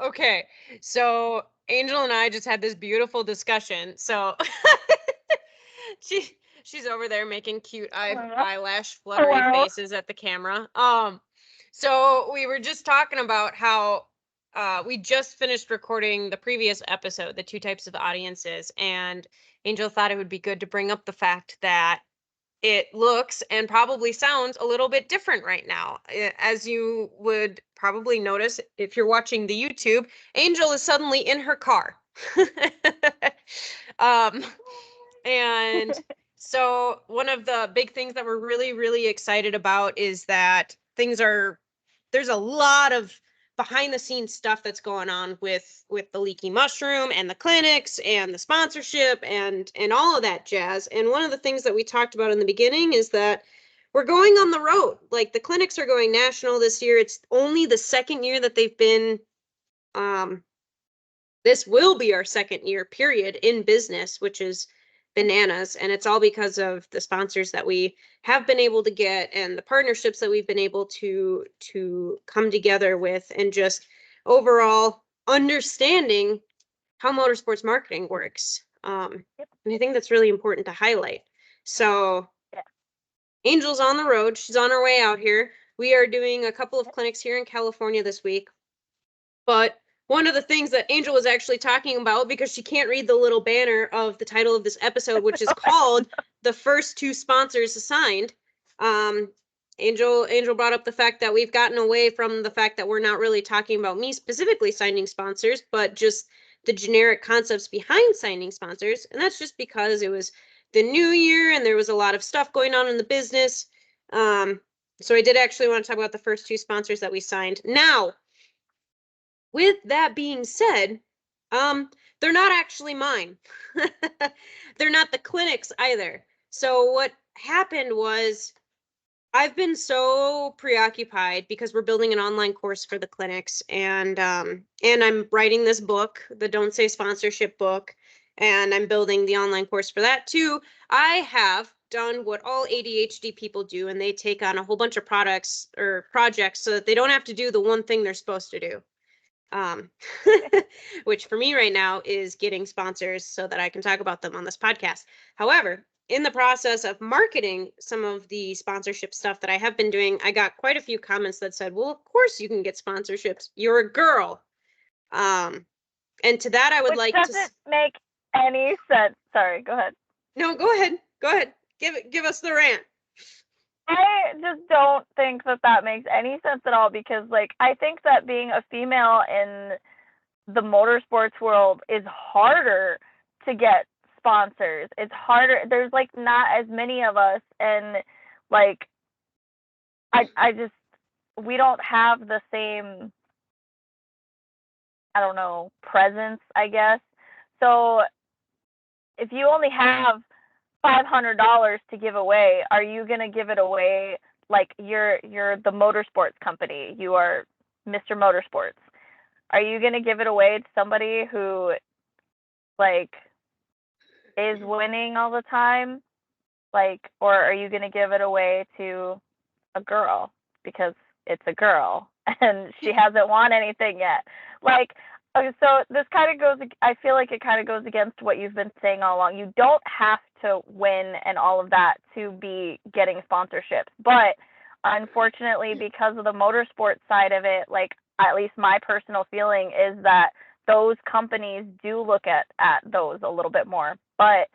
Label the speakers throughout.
Speaker 1: Okay. So Angel and I just had this beautiful discussion. So she she's over there making cute eyelash fluttery
Speaker 2: Hello.
Speaker 1: faces at the camera. So we were just talking about how we just finished recording the previous episode, the two types of audiences, and Angel thought it would be good to bring up the fact that it looks and probably sounds a little bit different right now. As you would probably notice if you're watching the YouTube, Angel is suddenly in her car. um, and so one of the big things that we're really, really excited about is that there's a lot of behind the scenes stuff that's going on with the leaky mushroom and the clinics and the sponsorship and all of that jazz. And one of the things that we talked about in the beginning is that we're going on the road. Like the clinics are going national this year. It's only the second year that they've been this will be our second year period in business, which is bananas. And it's all because of the sponsors that we have been able to get and the partnerships that we've been able to come together with, and just overall understanding how motorsports marketing works.
Speaker 2: Yep.
Speaker 1: And I think that's really important to highlight. So
Speaker 2: Yeah.
Speaker 1: Angel's on the road. She's on her way out here. We are doing a couple of clinics here in California this week. But one of the things that Angel was actually talking about, because she can't read the little banner of the title of this episode, which is called "The First Two Sponsors Assigned," um, Angel brought up the fact that we've gotten away from the fact that we're not really talking about me specifically signing sponsors, but just the generic concepts behind signing sponsors. And that's just because it was the new year and there was a lot of stuff going on in the business. So I did actually want to talk about the first two sponsors that we signed. Now, with that being said, they're not actually mine. They're not the clinics either. So what happened was I've been so preoccupied because we're building an online course for the clinics, and I'm writing this book, the Don't Say Sponsorship book, and I'm building the online course for that too. I have done what all ADHD people do, and they take on a whole bunch of products or projects so that they don't have to do the one thing they're supposed to do. um, which for me right now is getting sponsors so that I can talk about them on this podcast. However, in the process of marketing some of the sponsorship stuff that I have been doing, I got quite a few comments that said, well, of course you can get sponsorships. You're a girl. Um, and to that, I would
Speaker 2: Which
Speaker 1: like to.
Speaker 2: doesn't make any sense. Sorry, go ahead.
Speaker 1: No, go ahead. Go ahead. Give us the rant.
Speaker 2: I just don't think that that makes any sense at all because, like, I think that being a female in the motorsports world is harder to get sponsors. It's harder. There's like not as many of us, and like I just we don't have the same, I don't know, presence, I guess. So if you only have $500 to give away, are you gonna give it away like you're the motorsports company? You are Mr. Motorsports. Are you gonna give it away to somebody who like is winning all the time? Like, or are you gonna give it away to a girl because it's a girl and she hasn't won anything yet? Like, okay, so this kind of goes. I feel like it kind of goes against what you've been saying all along. You don't have to win and all of that to be getting sponsorships, but unfortunately, because of the motorsport side of it, like at least my personal feeling is that those companies do look at those a little bit more, but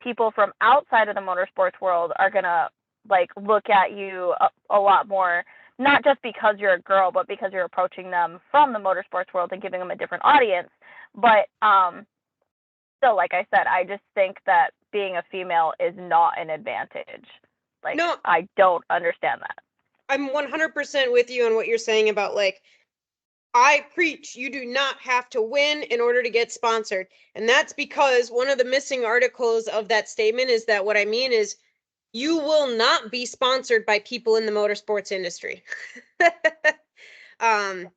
Speaker 2: people from outside of the motorsports world are gonna like look at you a lot more, not just because you're a girl, but because you're approaching them from the motorsports world and giving them a different audience. But still, like I said, I just think that being a female is not an advantage. Like,
Speaker 1: No,
Speaker 2: I don't understand that.
Speaker 1: I'm 100% with you on what you're saying about like I preach you do not have to win in order to get sponsored. And that's because one of the missing articles of that statement is that what I mean is you will not be sponsored by people in the motorsports industry. um,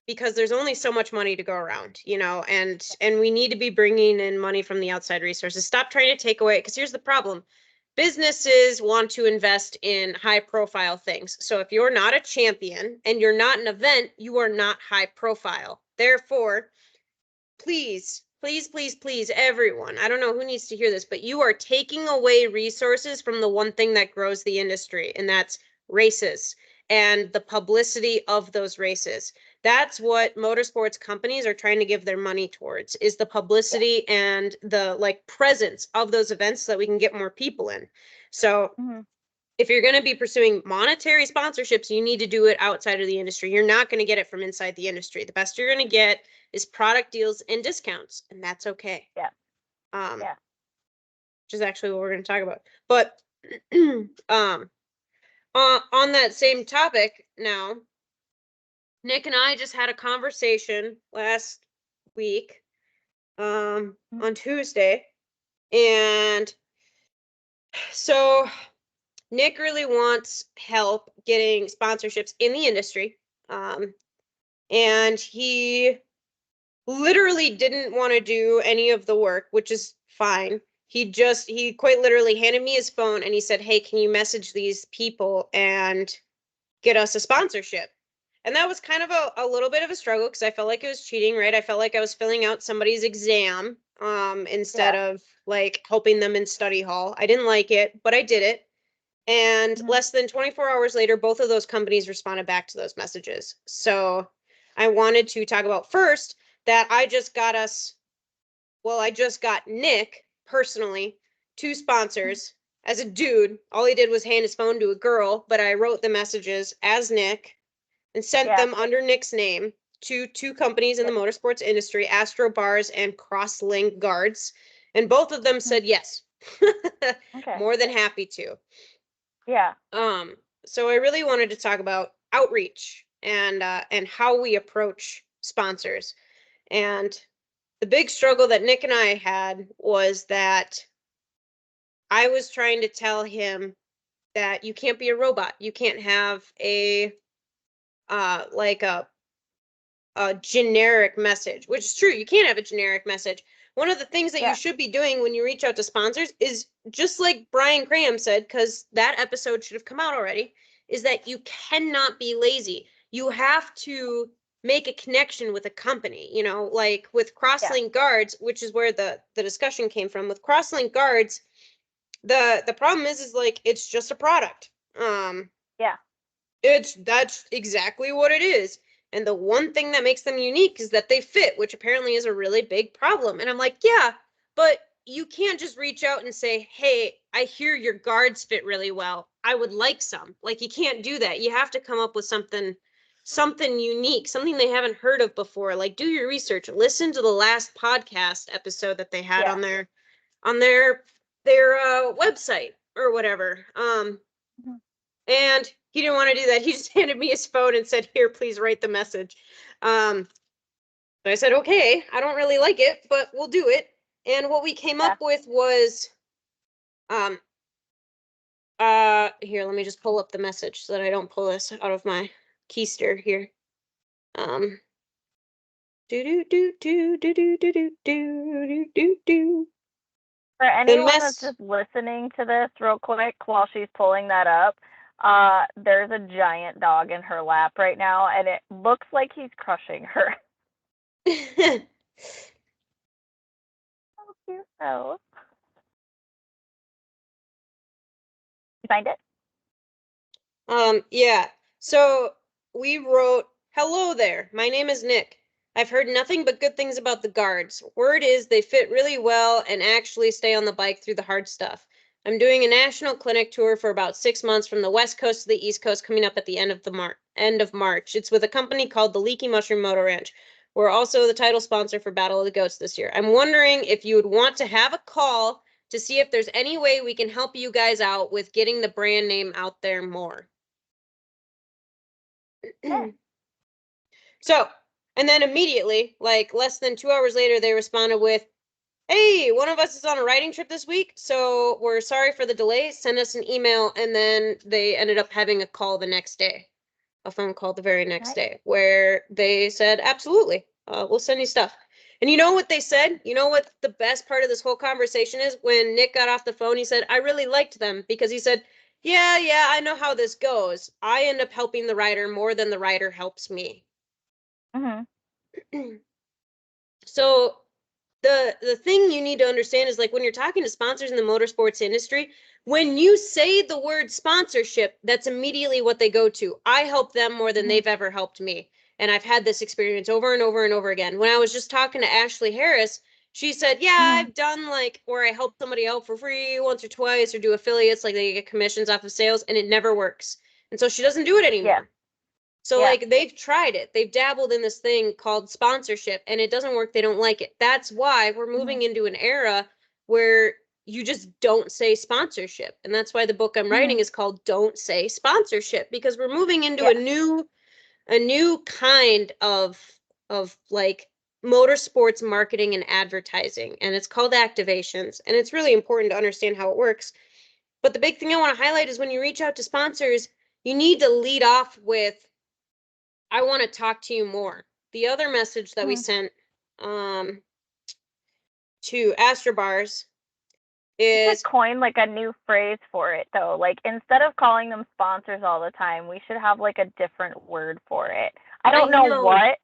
Speaker 1: because there's only so much money to go around, and we need to be bringing in money from the outside resources. Stop trying to take away, because here's the problem. businesses want to invest in high profile things. So if you're not a champion and you're not an event, you are not high profile. Therefore, please, please, please, please, everyone, I don't know who needs to hear this, but you are taking away resources from the one thing that grows the industry, and that's races and the publicity of those races. That's what motorsports companies are trying to give their money towards, is the publicity and the like presence of those events so that we can get more people in. So if you're going to be pursuing monetary sponsorships, you need to do it outside of the industry. You're not going to get it from inside the industry. The best you're going to get is product deals and discounts, and that's okay.
Speaker 2: Yeah.
Speaker 1: Which is actually what we're going to talk about. But on that same topic now, Nick and I just had a conversation last week on Tuesday, and so Nick really wants help getting sponsorships in the industry. And he literally didn't want to do any of the work, which is fine. He quite literally handed me his phone and he said, "Hey, can you message these people and get us a sponsorship?" And that was kind of a little bit of a struggle because I felt like it was cheating, right? I felt like I was filling out somebody's exam instead of like helping them in study hall. I didn't like it, but I did it. And less than 24 hours later, both of those companies responded back to those messages. So I wanted to talk about first that I just got Nick personally 2 sponsors as a dude. All he did was hand his phone to a girl, but I wrote the messages as Nick and sent them under Nick's name to 2 companies in the motorsports industry, Astro Bars and Crosslink Guards. And both of them said yes. More than happy to.
Speaker 2: Yeah.
Speaker 1: So I really wanted to talk about outreach and how we approach sponsors. And the big struggle that Nick and I had was that I was trying to tell him that you can't be a robot. You can't have a like a generic message, which is true. You can't have a generic message. One of the things that you should be doing when you reach out to sponsors is just like Brian Graham said, because that episode should have come out already, is that you cannot be lazy. You have to make a connection with a company, you know, like with Crosslink Guards, which is where the discussion came from. With Crosslink Guards, the problem is like it's just a product. That's exactly what it is. And the one thing that makes them unique is that they fit, which apparently is a really big problem. And I'm like, yeah, but you can't just reach out and say, "Hey, I hear your guards fit really well. I would like some." Like, you can't do that. You have to come up with something unique, something they haven't heard of before. Like, do your research. Listen to the last podcast episode that they had on their website or whatever. And he didn't want to do that. He just handed me his phone and said, "Here, please write the message." So I said, "Okay, I don't really like it, but we'll do it." And what we came up with was, here, let me just pull up the message so that I don't pull this out of my keister here.
Speaker 2: For anyone that's just listening to this real quick while she's pulling that up, there's a giant dog in her lap right now, and it looks like he's crushing her. Oh, cute though. You find it?
Speaker 1: Yeah. So we wrote, "Hello there. My name is Nick. I've heard nothing but good things about the guards. Word is they fit really well and actually stay on the bike through the hard stuff. I'm doing a national clinic tour for about 6 months from the West Coast to the East Coast coming up at the end of March. It's with a company called the Leaky Mushroom Motor Ranch. We're also the title sponsor for Battle of the Goats this year. I'm wondering if you would want to have a call to see if there's any way we can help you guys out with getting the brand name out there more." So, and then immediately, like less than 2 hours later, they responded with, "Hey, one of us is on a writing trip this week, so we're sorry for the delay. Send us an email." And then they ended up having a call the next day, a phone call the very next day, where they said, "Absolutely, we'll send you stuff." And you know what they said? You know what the best part of this whole conversation is? When Nick got off the phone, he said, I really liked them because he said, yeah, I know how this goes. I end up helping the rider more than the rider helps me. So the thing you need to understand is, like, when you're talking to sponsors in the motorsports industry, when you say the word sponsorship, that's immediately what they go to. I help them more than they've ever helped me. And I've had this experience over and over and over again. When I was just talking to Ashley Harris, she said, yeah, I've done like where I help somebody out for free once or twice or do affiliates, like they get commissions off of sales, and it never works. And so she doesn't do it anymore.
Speaker 2: Yeah.
Speaker 1: So
Speaker 2: Yeah.
Speaker 1: like they've tried it. They've dabbled in this thing called sponsorship and it doesn't work. They don't like it. That's why we're moving into an era where you just don't say sponsorship. And that's why the book I'm writing is called Don't Say Sponsorship, because we're moving into a new kind of like motorsports marketing and advertising, and it's called activations, and it's really important to understand how it works. But the big thing I want to highlight is when you reach out to sponsors, you need to lead off with, I want to talk to you more. The other message that we sent to Astrobars
Speaker 2: We
Speaker 1: is,
Speaker 2: should coin like a new phrase for it though. Like, instead of calling them sponsors all the time, we should have like a different word for it. I don't know what,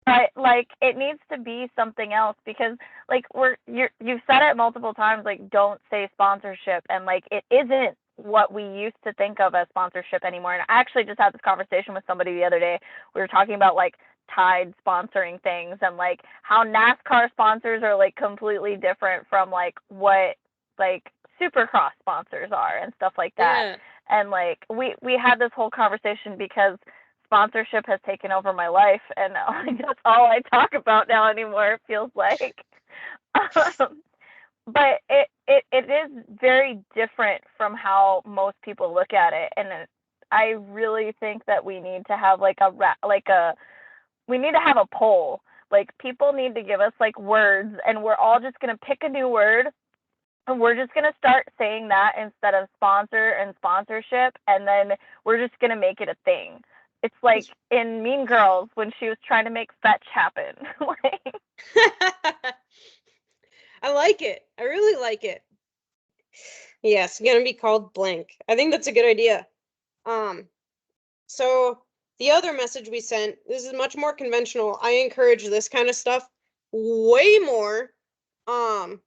Speaker 2: but like it needs to be something else, because like you've said it multiple times, like, don't say sponsorship, and like it isn't what we used to think of as sponsorship anymore. And I actually just had this conversation with somebody the other day. We were talking about like Tide sponsoring things, and like how NASCAR sponsors are like completely different from like what like Supercross sponsors are and stuff like that.
Speaker 1: yeah.
Speaker 2: And like we had this whole conversation because sponsorship has taken over my life, and like, that's all I talk about now anymore, it feels like. But it is very different from how most people look at it, and I really think that we need to have like we need to have a poll. Like, people need to give us like words, and we're all just going to pick a new word, and we're just going to start saying that instead of sponsor and sponsorship, and then we're just going to make it a thing. It's like in Mean Girls when she was trying to make fetch happen.
Speaker 1: I like it. I really like it. Yes, gonna be called blank. I think that's a good idea. So the other message we sent, this is much more conventional. I encourage this kind of stuff way more. And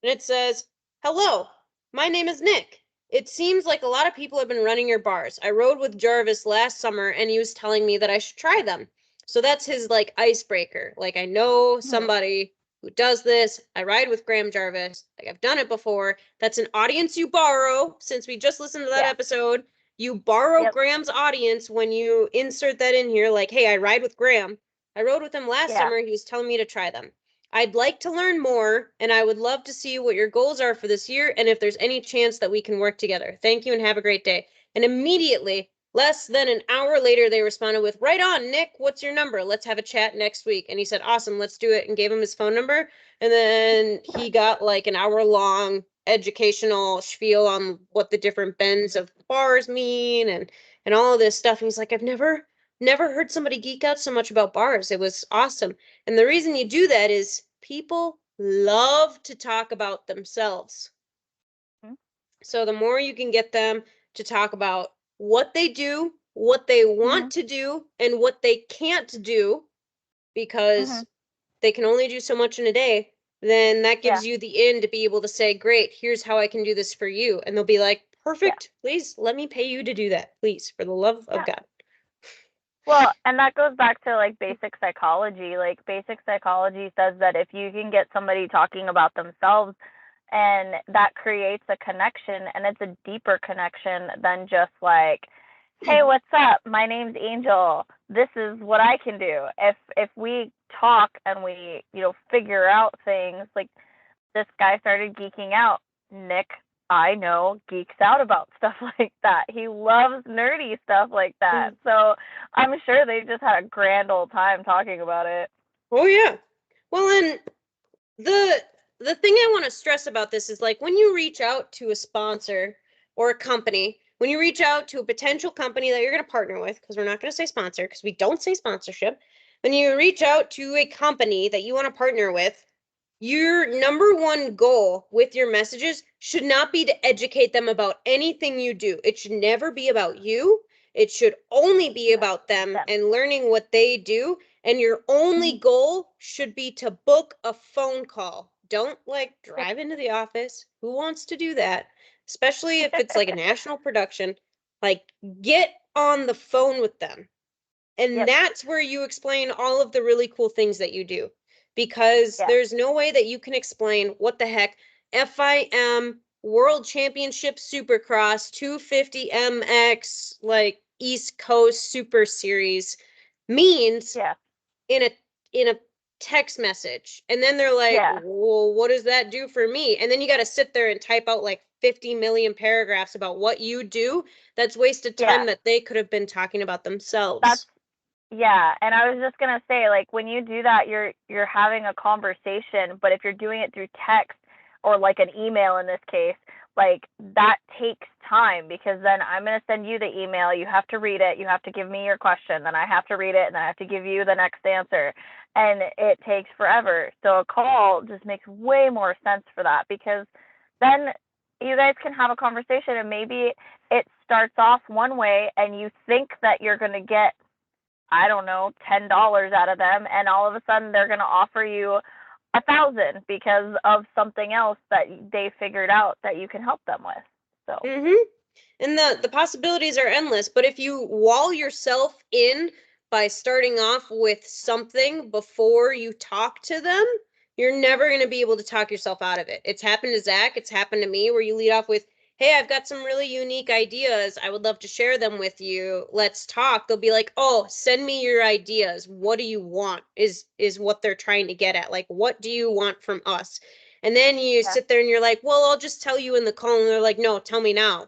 Speaker 1: it says, hello, my name is Nick. It seems like a lot of people have been running your bars. I rode with Jarvis last summer and he was telling me that I should try them. So that's his like icebreaker. Like, I know somebody who does this. I ride with Graham Jarvis. Like, I've done it before. That's an audience you borrow. Since we just listened to that episode, you borrow Graham's audience when you insert that in here. Like, hey, I ride with Graham. I rode with him last summer. He was telling me to try them. I'd like to learn more, and I would love to see what your goals are for this year and if there's any chance that we can work together. Thank you and have a great day. And immediately, less than an hour later, they responded with, right on, Nick, what's your number? Let's have a chat next week. And he said, awesome, let's do it, and gave him his phone number. And then he got like an hour-long educational spiel on what the different bends of bars mean and all of this stuff. And he's like, I've never heard somebody geek out so much about bars. It was awesome. And the reason you do that is people love to talk about themselves. So the more you can get them to talk about what they do, what they want to do, and what they can't do, because they can only do so much in a day, then that gives you the in to be able to say, great, here's how I can do this for you. And they'll be like, perfect, please let me pay you to do that, please, for the love of God.
Speaker 2: Well, and that goes back to like basic psychology. Like, basic psychology says that if you can get somebody talking about themselves, and that creates a connection, and it's a deeper connection than just like, hey, what's up? My name's Angel. This is what I can do. If we talk and we, figure out things, like this guy started geeking out. Nick, I know, geeks out about stuff like that. He loves nerdy stuff like that. So I'm sure they just had a grand old time talking about it.
Speaker 1: Oh, yeah. Well, and the thing I want to stress about this is, like, when you reach out to a sponsor or a company, when you reach out to a potential company that you're going to partner with, because we're not going to say sponsor, because we don't say sponsorship, when you reach out to a company that you want to partner with, your number one goal with your messages should not be to educate them about anything you do. It should never be about you. It should only be about them and learning what they do. And your only goal should be to book a phone call. Don't like drive into the office. Who wants to do that? Especially if it's like a national production. Like, get on the phone with them. And that's where you explain all of the really cool things that you do. Because there's no way that you can explain what the heck FIM World Championship Supercross 250 MX like East Coast Super Series means in a text message. And then they're like, well, what does that do for me? And then you got to sit there and type out like 50 million paragraphs about what you do. That's wasted time that they could have been talking about themselves.
Speaker 2: Yeah, and I was just gonna say, like, when you do that, you're having a conversation, but if you're doing it through text or like an email in this case, like that takes time because then I'm gonna send you the email, you have to read it, you have to give me your question, then I have to read it, and then I have to give you the next answer, and it takes forever. So a call just makes way more sense for that because then you guys can have a conversation and maybe it starts off one way and you think that you're gonna get, I don't know, $10 out of them, and all of a sudden they're going to offer you 1,000 because of something else that they figured out that you can help them with. So.
Speaker 1: And the possibilities are endless. But if you wall yourself in by starting off with something before you talk to them, you're never going to be able to talk yourself out of it. It's happened to Zach. It's happened to me where you lead off with, hey, I've got some really unique ideas. I would love to share them with you. Let's talk. They'll be like, oh, send me your ideas. What do you want is what they're trying to get at. Like, what do you want from us? And then you sit there and you're like, well, I'll just tell you in the call. And they're like, no, tell me now. And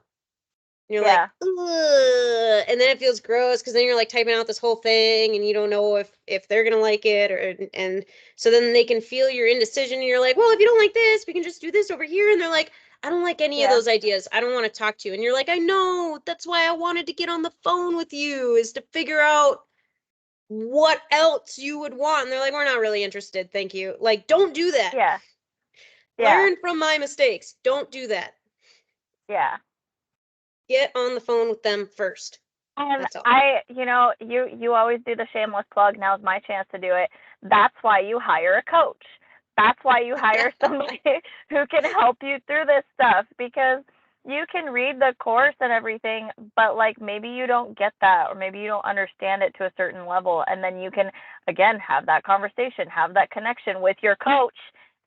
Speaker 1: you're like, ugh. And then it feels gross because then you're like typing out this whole thing and you don't know if they're gonna like it and so then they can feel your indecision and you're like, well, if you don't like this, we can just do this over here. And they're like, I don't like any of those ideas. I don't want to talk to you. And you're like, I know. That's why I wanted to get on the phone with you, is to figure out what else you would want. And they're like, we're not really interested. Thank you. Like, don't do that.
Speaker 2: Yeah.
Speaker 1: Learn from my mistakes. Don't do that.
Speaker 2: Yeah.
Speaker 1: Get on the phone with them first.
Speaker 2: And you always do the shameless plug. Now's my chance to do it. That's why you hire a coach. That's why you hire somebody who can help you through this stuff, because you can read the course and everything, but like maybe you don't get that, or maybe you don't understand it to a certain level. And then you can, again, have that conversation, have that connection with your coach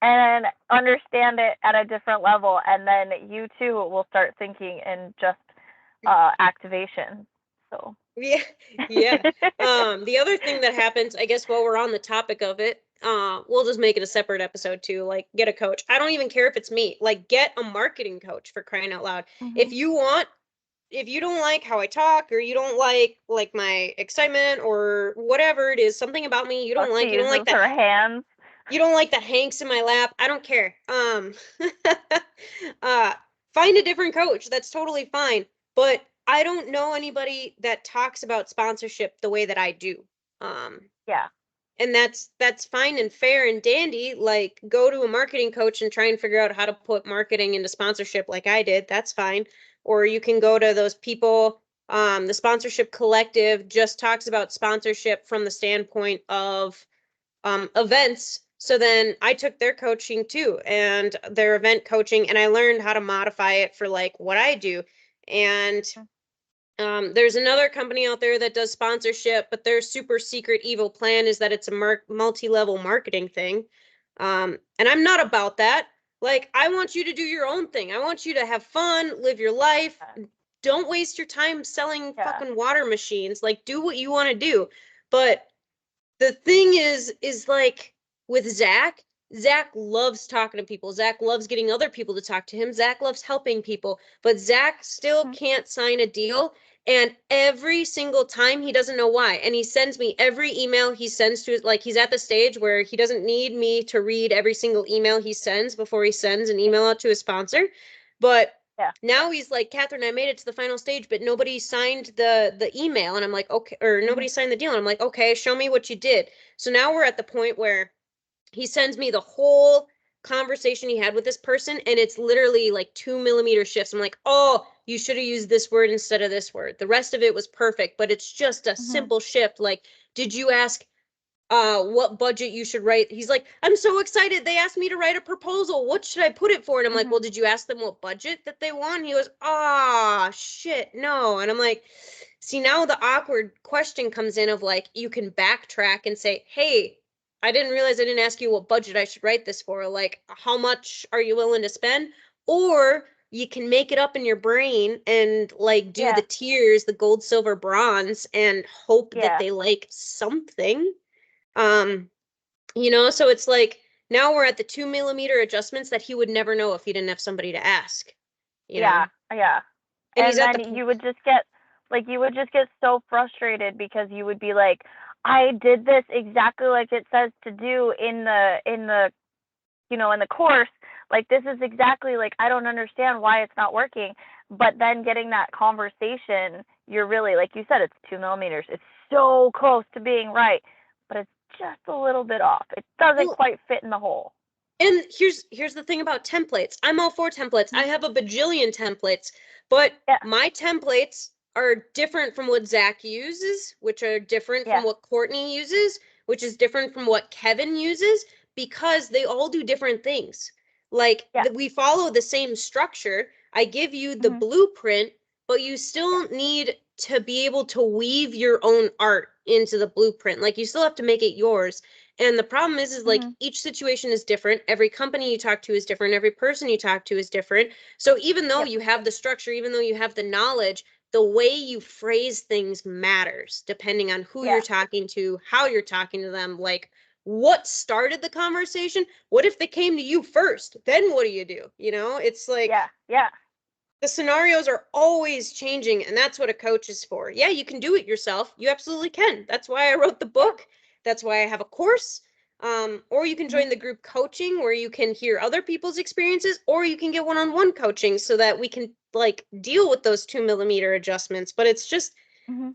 Speaker 2: and understand it at a different level. And then you too will start thinking in just activation. So
Speaker 1: yeah. The other thing that happens, I guess, while we're on the topic of it, we'll just make it a separate episode too. Like, get a coach. I don't even care if it's me. Like, get a marketing coach, for crying out loud. If you don't like how I talk, or you don't like my excitement or whatever it is, something about me you don't like, you don't like that
Speaker 2: her hands.
Speaker 1: You don't like that Hank's in my lap. I don't care. Find a different coach. That's totally fine. But I don't know anybody that talks about sponsorship the way that I do.
Speaker 2: Yeah.
Speaker 1: And that's fine and fair and dandy. Like, go to a marketing coach and try and figure out how to put marketing into sponsorship like I did. That's fine. Or you can go to those people. The Sponsorship Collective just talks about sponsorship from the standpoint of events. So then I took their coaching too, and their event coaching, and I learned how to modify it for like what I do. And there's another company out there that does sponsorship, but their super secret evil plan is that it's a multi-level marketing thing. And I'm not about that. Like, I want you to do your own thing. I want you to have fun, live your life. Don't waste your time selling fucking water machines. Like, do what you want to do. But the thing is like with Zach loves talking to people. Zach loves getting other people to talk to him. Zach loves helping people, but Zach still can't sign a deal. And every single time, he doesn't know why. And he sends me every email he sends to, like, he's at the stage where he doesn't need me to read every single email he sends before he sends an email out to a sponsor. But
Speaker 2: Yeah.
Speaker 1: Now he's like, Catherine, I made it to the final stage, but nobody signed the email. And I'm like, okay, or nobody signed the deal. And I'm like, okay, show me what you did. So now we're at the point where he sends me the whole conversation he had with this person, and it's literally like 2 millimeter shifts. I'm like, oh, you should have used this word instead of this word. The rest of it was perfect, but it's just a simple shift. Like, did you ask what budget you should write? He's like, I'm so excited. They asked me to write a proposal. What should I put it for? And I'm like, well, did you ask them what budget that they want? He goes, ah, shit, no. And I'm like, see, now the awkward question comes in of like, you can backtrack and say, hey, I didn't realize I didn't ask you what budget I should write this for. Like, how much are you willing to spend? Or you can make it up in your brain and like do the tiers, the gold, silver, bronze, and hope that they like something. You know, so it's like now we're at the 2 millimeter adjustments that he would never know if he didn't have somebody to ask, you know?
Speaker 2: Yeah.
Speaker 1: And he's
Speaker 2: And
Speaker 1: at the
Speaker 2: then you would just get so frustrated because you would be like, I did this exactly like it says to do in the you know, in the course. Like, this is exactly, like, I don't understand why it's not working. But then getting that conversation, you're really, like you said, it's 2 millimeters. It's so close to being right, but it's just a little bit off. It doesn't quite fit in the hole.
Speaker 1: And here's the thing about templates. I'm all for templates. I have a bajillion templates, but my templates are different from what Zach uses, which are different from what Courtney uses, which is different from what Kevin uses, because they all do different things. Like, we follow the same structure. I give you the blueprint, but you still need to be able to weave your own art into the blueprint. Like, you still have to make it yours. And the problem is like each situation is different. Every company you talk to is different. Every person you talk to is different. So even though you have the structure, even though you have the knowledge, the way you phrase things matters depending on who you're talking to, how you're talking to them, like what started the conversation. What if they came to you first? Then what do you do? You know, it's like, the scenarios are always changing, and that's what a coach is for. Yeah, you can do it yourself. You absolutely can. That's why I wrote the book. That's why I have a course. Or you can join the group coaching where you can hear other people's experiences, or you can get one-on-one coaching so that we can like deal with those 2 millimeter adjustments. But it's just,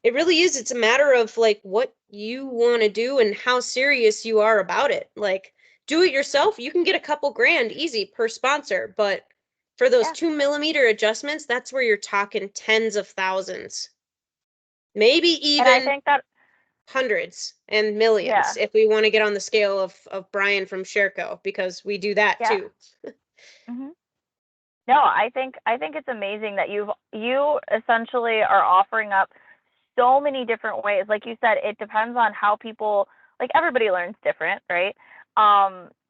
Speaker 1: it really is. It's a matter of like what you want to do and how serious you are about it. Like, do it yourself. You can get a couple grand easy per sponsor, but for those 2 millimeter adjustments, that's where you're talking tens of thousands, maybe even
Speaker 2: and I think that
Speaker 1: hundreds and millions if we want to get on the scale of Brian from Sherco, because we do that too.
Speaker 2: No, I think it's amazing that you essentially are offering up so many different ways. Like you said, it depends on how people, like, everybody learns different, right?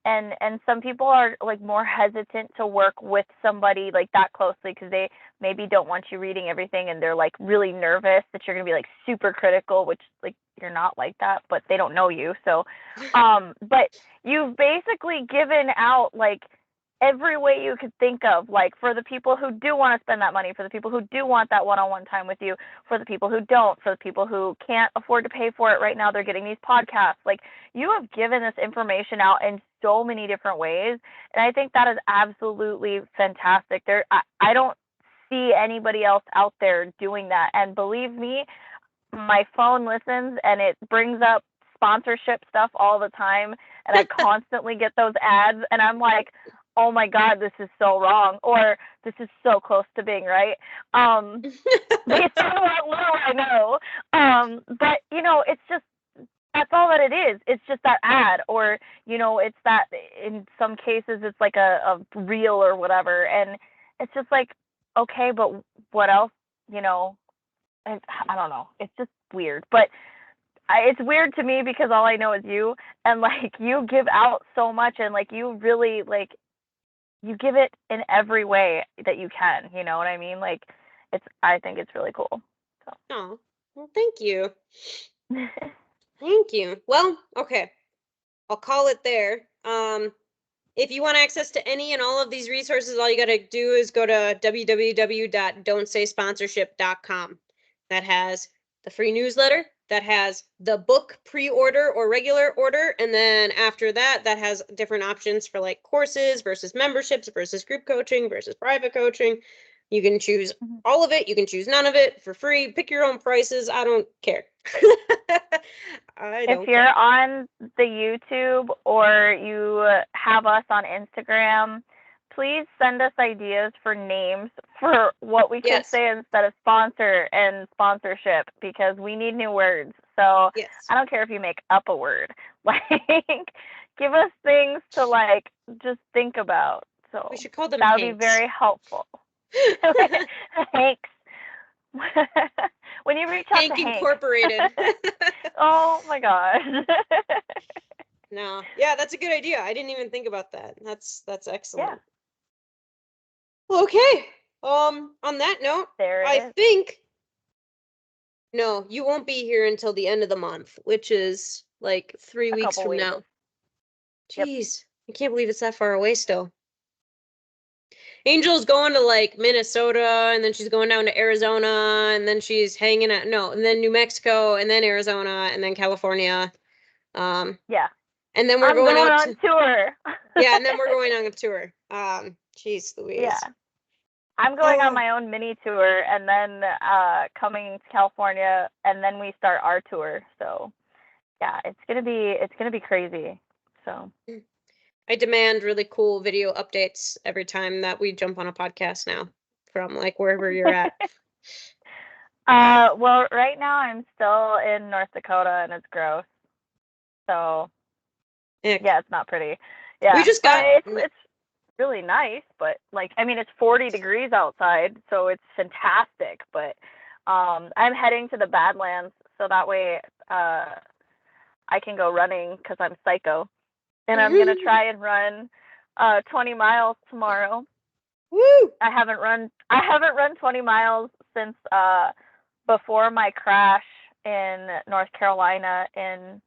Speaker 2: And some people are like more hesitant to work with somebody like that closely because they maybe don't want you reading everything, and they're like really nervous that you're gonna be like super critical, which, like, you're not like that, but they don't know you. So but you've basically given out like every way you could think of, like, for the people who do want to spend that money, for the people who do want that one-on-one time with you, for the people who don't, for the people who can't afford to pay for it right now, they're getting these podcasts. Like, you have given this information out in so many different ways, and I think that is absolutely fantastic. I don't see anybody else out there doing that, and believe me, my phone listens and it brings up sponsorship stuff all the time, and I constantly get those ads, and I'm like, oh my God, this is so wrong, or this is so close to being right. Based on what little I know. But, you know, it's just, that's all that it is. It's just that ad, or, you know, it's that, in some cases, it's like a reel or whatever. And it's just like, okay, but what else, you know? I don't know. It's just weird. But it's weird to me because all I know is you, and like, you give out so much, and like, you really, like, you give it in every way that you can, you know what I mean? Like, I think it's really cool. So.
Speaker 1: Oh, well, thank you. Thank you. Well, okay. I'll call it there. If you want access to any and all of these resources, all you got to do is go to www.don'tsaysponsorship.com. That has the free newsletter, that has the book pre-order or regular order, and then after that, that has different options for like courses versus memberships versus group coaching versus private coaching. You can choose all of it. You can choose none of it for free. Pick your own prices. I don't care.
Speaker 2: If you're on the YouTube or you have us on Instagram, please send us ideas for names for what we can say instead of sponsor and sponsorship, because we need new words. So I don't care if you make up a word. Like, give us things to like just think about. So
Speaker 1: we should call them
Speaker 2: that would be very helpful. Hanks. When you reach out
Speaker 1: Hank
Speaker 2: to
Speaker 1: Incorporated.
Speaker 2: Oh my gosh.
Speaker 1: No. Yeah, that's a good idea. I didn't even think about that. That's excellent. Yeah. Okay. On that note, I think no, you won't be here until the end of the month, which is like 3 weeks from now. Jeez, I can't believe it's that far away still. Angel's going to like Minnesota, and then she's going down to Arizona, and then she's hanging out. No, and then New Mexico, and then Arizona, and then California.
Speaker 2: Yeah.
Speaker 1: And then we're going
Speaker 2: on tour.
Speaker 1: Yeah, and then we're going on a tour. Jeez Louise.
Speaker 2: Yeah. I'm going on my own mini tour, and then coming to California, and then we start our tour. So yeah, it's gonna be crazy. So
Speaker 1: I demand really cool video updates every time that we jump on a podcast now, from like wherever you're at.
Speaker 2: Well, right now I'm still in North Dakota, and it's gross. So yeah, it's not pretty. Yeah,
Speaker 1: we just got
Speaker 2: it's really nice, but like, I mean, it's 40 degrees outside, so it's fantastic. But I'm heading to the Badlands, so that way I can go running because I'm psycho, and I'm gonna try and run 20 miles tomorrow.
Speaker 1: Woo!
Speaker 2: I haven't run 20 miles since before my crash in North Carolina in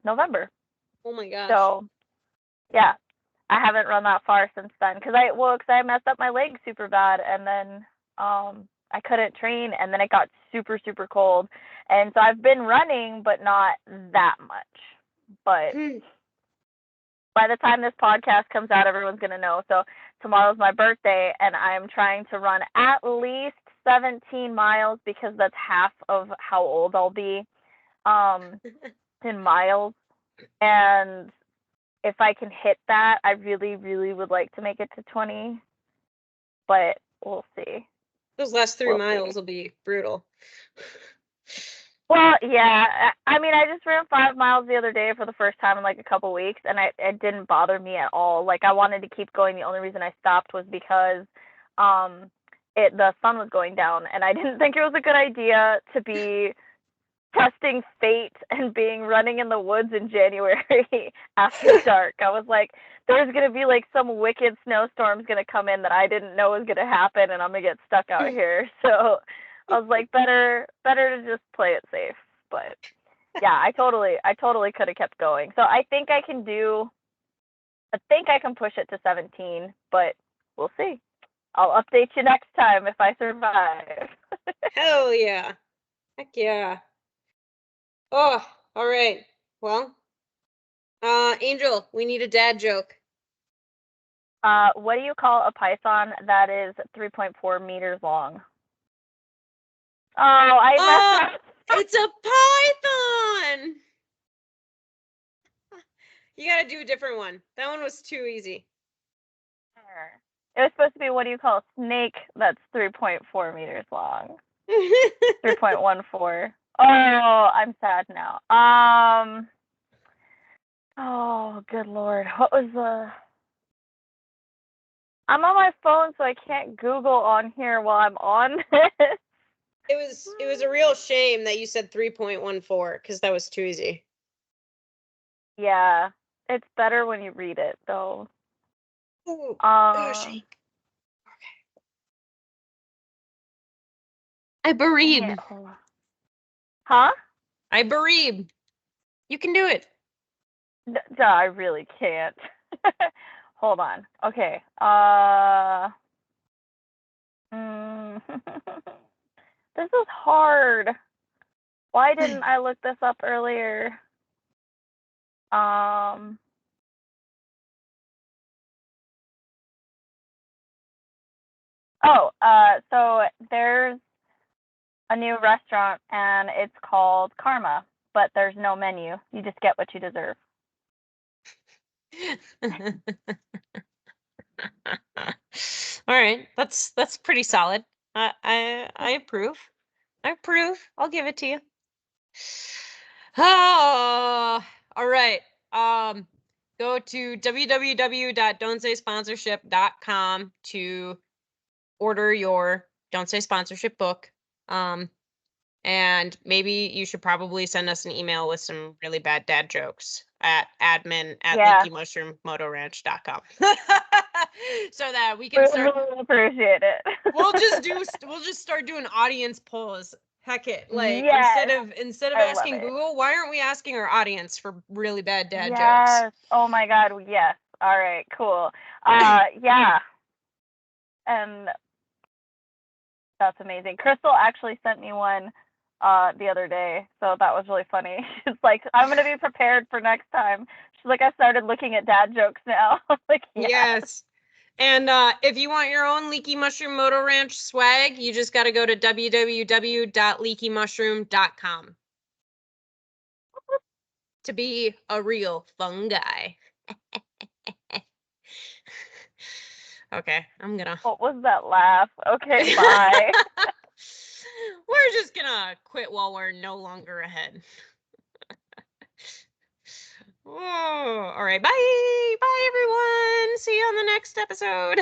Speaker 2: November.
Speaker 1: Oh my gosh.
Speaker 2: So yeah, I haven't run that far since then because I messed up my leg super bad, and then I couldn't train, and then it got super, super cold, and so I've been running, but not that much. But by the time this podcast comes out, everyone's gonna know. So tomorrow's my birthday, and I'm trying to run at least 17 miles because that's half of how old I'll be in miles, and if I can hit that, I really, really would like to make it to 20, but we'll see.
Speaker 1: Those last 3 miles will be brutal.
Speaker 2: Well, yeah. I mean, I just ran 5 miles the other day for the first time in like a couple weeks, and it didn't bother me at all. Like, I wanted to keep going. The only reason I stopped was because the sun was going down, and I didn't think it was a good idea to be testing fate and running in the woods in January after dark. I was like, there's gonna be like some wicked snowstorm's gonna come in that I didn't know was gonna happen, and I'm gonna get stuck out here. So I was like, better to just play it safe. But yeah, I totally could have kept going. So I think I can push it to 17, but we'll see. I'll update you next time if I survive.
Speaker 1: Hell yeah. Heck yeah. Oh, all right. Well, Angel, we need a dad joke.
Speaker 2: What do you call a python that is 3.4 meters long? Oh, I messed up.
Speaker 1: It's a python! You gotta do a different one. That one was too easy.
Speaker 2: It was supposed to be, what do you call a snake that's 3.4 meters long? 3.14. Oh, I'm sad now. Oh, good Lord. What was the... I'm on my phone, so I can't Google on here while I'm on this.
Speaker 1: It was a real shame that you said 3.14, because that was too easy.
Speaker 2: Yeah, it's better when you read it, though.
Speaker 1: Oh, gosh. Okay. I bereave.
Speaker 2: Huh?
Speaker 1: I bereave. You can do it.
Speaker 2: I really can't. Hold on. Okay. This is hard. Why didn't I look this up earlier? Oh, so there's a new restaurant and it's called Karma, but there's no menu. You just get what you deserve.
Speaker 1: All right, that's pretty solid. I approve. I approve. I'll give it to you. Oh, all right. Go to www.don'tsaysponsorship.com to order your Don't Say Sponsorship book. And maybe you should probably send us an email with some really bad dad jokes at admin@leakymushroommotoranch.com so that we can start.
Speaker 2: Really appreciate it.
Speaker 1: We'll just start doing audience polls. Heck it. Like
Speaker 2: Yes,
Speaker 1: instead of
Speaker 2: I love
Speaker 1: asking
Speaker 2: it.
Speaker 1: Google, why aren't we asking our audience for really bad dad jokes?
Speaker 2: Yes. Oh my God. Yes. All right. Cool. Yeah. And that's amazing. Crystal actually sent me one the other day, so that was really funny. She's like, "I'm gonna be prepared for next time." She's like, "I started looking at dad jokes now." I'm like,
Speaker 1: Yes. And if you want your own Leaky Mushroom Moto Ranch swag, you just got to go to www.leakymushroom.com to be a real fun guy. Okay, I'm gonna.
Speaker 2: What was that laugh? Okay, bye.
Speaker 1: We're just gonna quit while we're no longer ahead. Oh, all right. Bye. Bye, everyone. See you on the next episode.